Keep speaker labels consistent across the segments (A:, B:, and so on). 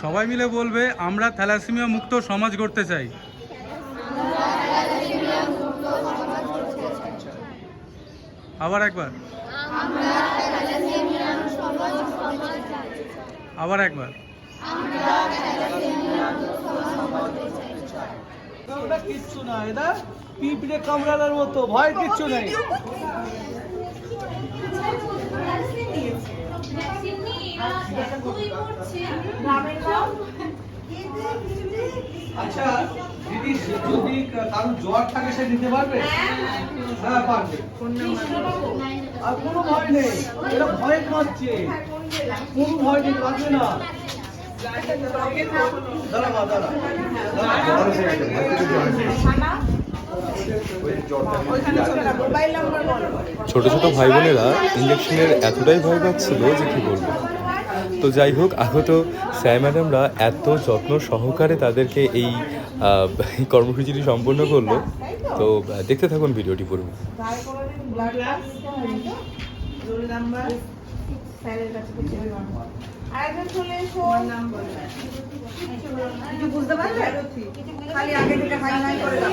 A: সবাই মিলে বলবে আমরা থ্যালাসেমিয়া মুক্ত সমাজ গড়তে চাই। আবার একবার, আবার একবার।
B: কিচ্ছু না, এটা পিঁপড়ে কামড়ানোর মতো, ভয় কিচ্ছু নেই। আচ্ছা দিদি, যদি কারো জ্বর থাকে সে নিতে পারবে? হ্যাঁ পারবে, আর কোনো ভয় নেই। এটা ভয় পাচ্ছে, কোনো ভয় নেই, পারবে না। দাঁড়া মা, দাঁড়া।
C: ছোট ছোট ভাই বোনেরা ইঞ্জেকশনের এতটাই ভয় পাচ্ছিল যে কি বলবো। তো যাই হোক, আগত স্যার ম্যাডামরা এত যত্ন সহকারে তাদেরকে এই কর্মসূচিটি সম্পন্ন করলো। তো দেখতে থাকুন ভিডিওটি পুরো।
D: বুঝতে পারলে খালি আগে থেকে ফাইনাল করে দাও।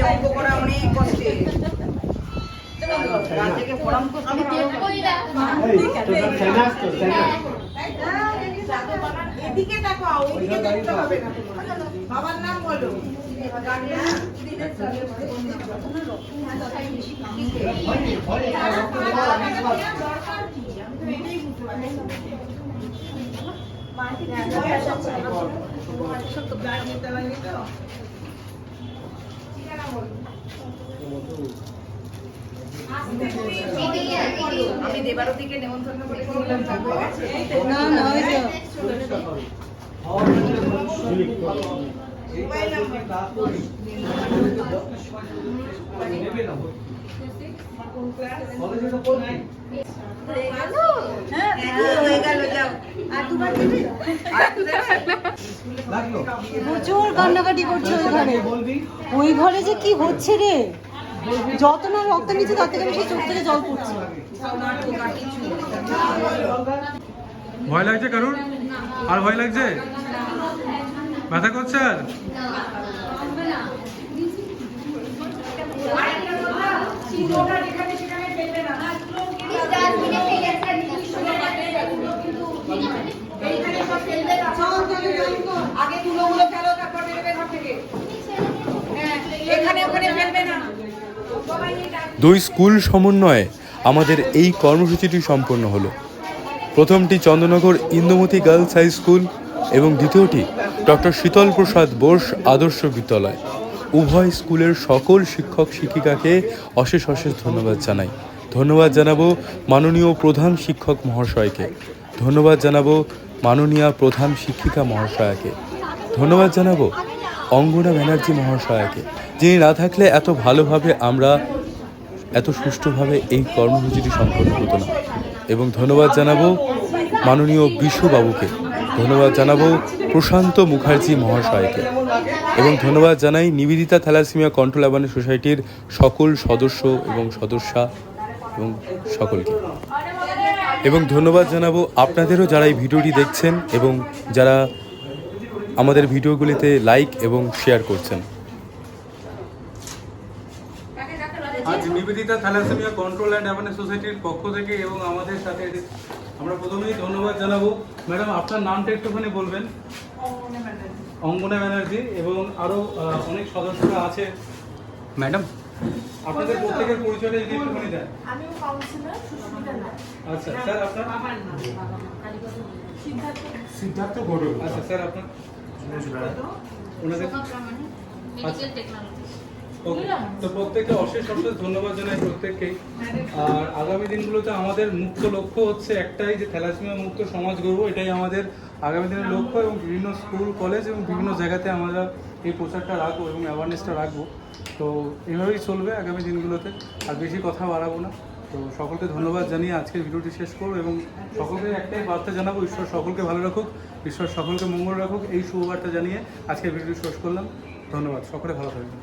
D: অঙ্ক করা অনেক কষ্টে। এদিকে দেখো, ওইদিকে দেখতে হবে না। বাবার নাম বলো। আমি দেবারতিকে নেমন্তন্ন করেছিলাম। না না, ওই যে
E: প্রচুর কান্নাকাটি করছে ওই ঘরে। ওই ঘরে যে কি হচ্ছে রে, যত না রক্ত নিচ্ছে তার থেকে বেশি চোখ থেকে জল পড়ছে।
A: ভয় লাগছে কারুর? আর ভয় লাগছে? ব্যথা করছে? আর
C: দুই স্কুল সমন্বয়ে আমাদের এই কর্মসূচিটি সম্পন্ন হলো। প্রথমটি Chandranagar Indumati girls high school এবং দ্বিতীয়টি ডক্টর শীতল প্রসাদ বোস আদর্শ বিদ্যালয়। উভয় স্কুলের সকল শিক্ষক শিক্ষিকাকে অশেষ অশেষ ধন্যবাদ জানাই। ধন্যবাদ জানাবো মাননীয় প্রধান শিক্ষক মহাশয়কে, ধন্যবাদ জানাবো মাননীয় প্রধান শিক্ষিকা মহাশয়াকে, ধন্যবাদ জানাবো অঙ্গনা ব্যানার্জি মহাশয়াকে, যিনি না থাকলে এত ভালোভাবে আমরা এত সুষ্ঠুভাবে এই কর্মসূচিটি সম্পন্ন হতো না। এবং ধন্যবাদ জানাবো মাননীয় বিশুবাবুকে, ধন্যবাদ জানাবো প্রশান্ত মুখার্জি মহাশয়কে, এবং ধন্যবাদ জানাই নিবেদিতা থ্যালাসেমিয়া কন্ট্রোল অ্যাওয়ারনেস সোসাইটির সকল সদস্য এবং সদস্যা এবং সকলকে। এবং ধন্যবাদ জানাবো আপনাদেরও যারা এই ভিডিওটি দেখছেন এবং যারা আমাদের ভিডিওগুলিতে লাইক এবং শেয়ার করছেন।
A: আজ Nivedita thalassemia control and awareness সোসাইটির পক্ষ থেকে এবং আমাদের সাথে আমরা প্রথমেই ধন্যবাদ জানাবো। ম্যাডাম আপনার নামটা একটুখানি বলবেন? অঙ্গনা ব্যানার্জি। এবং আরও অনেক সদস্যরা আছে। ম্যাডাম আপনাদের প্রত্যেকের পরিচয়টা যদি একটুখানি দেন। আচ্ছা স্যার, আপনার? সিদ্ধার্থ ঘটক। আচ্ছা স্যার, আপনার? ওনাদের ওকে, তো প্রত্যেককে অশেষ অশেষ ধন্যবাদ জানাই প্রত্যেককেই। আর আগামী দিনগুলোতে আমাদের মুখ্য লক্ষ্য হচ্ছে একটাই, যে থ্যালাসেমিয়া মুক্ত সমাজ গড়ব। এটাই আমাদের আগামী দিনের লক্ষ্য এবং বিভিন্ন স্কুল কলেজ এবং বিভিন্ন জায়গাতে আমরা এই প্রচারটা রাখবো এবং অ্যাওয়ারনেসটা রাখবো। তো এইভাবেই চলবে আগামী দিনগুলোতে। আর বেশি কথা বাড়াবো না। তো সকলকে ধন্যবাদ জানিয়ে আজকের ভিডিওটি শেষ করবো এবং সকলকে একটাই বার্তা জানাবো, ঈশ্বর সকলকে ভালো রাখুক, ঈশ্বর সকলকে মঙ্গল রাখুক। এই শুভবার্তা জানিয়ে আজকের ভিডিওটি শেষ করলাম। ধন্যবাদ, সকলে ভালো থাকবেন।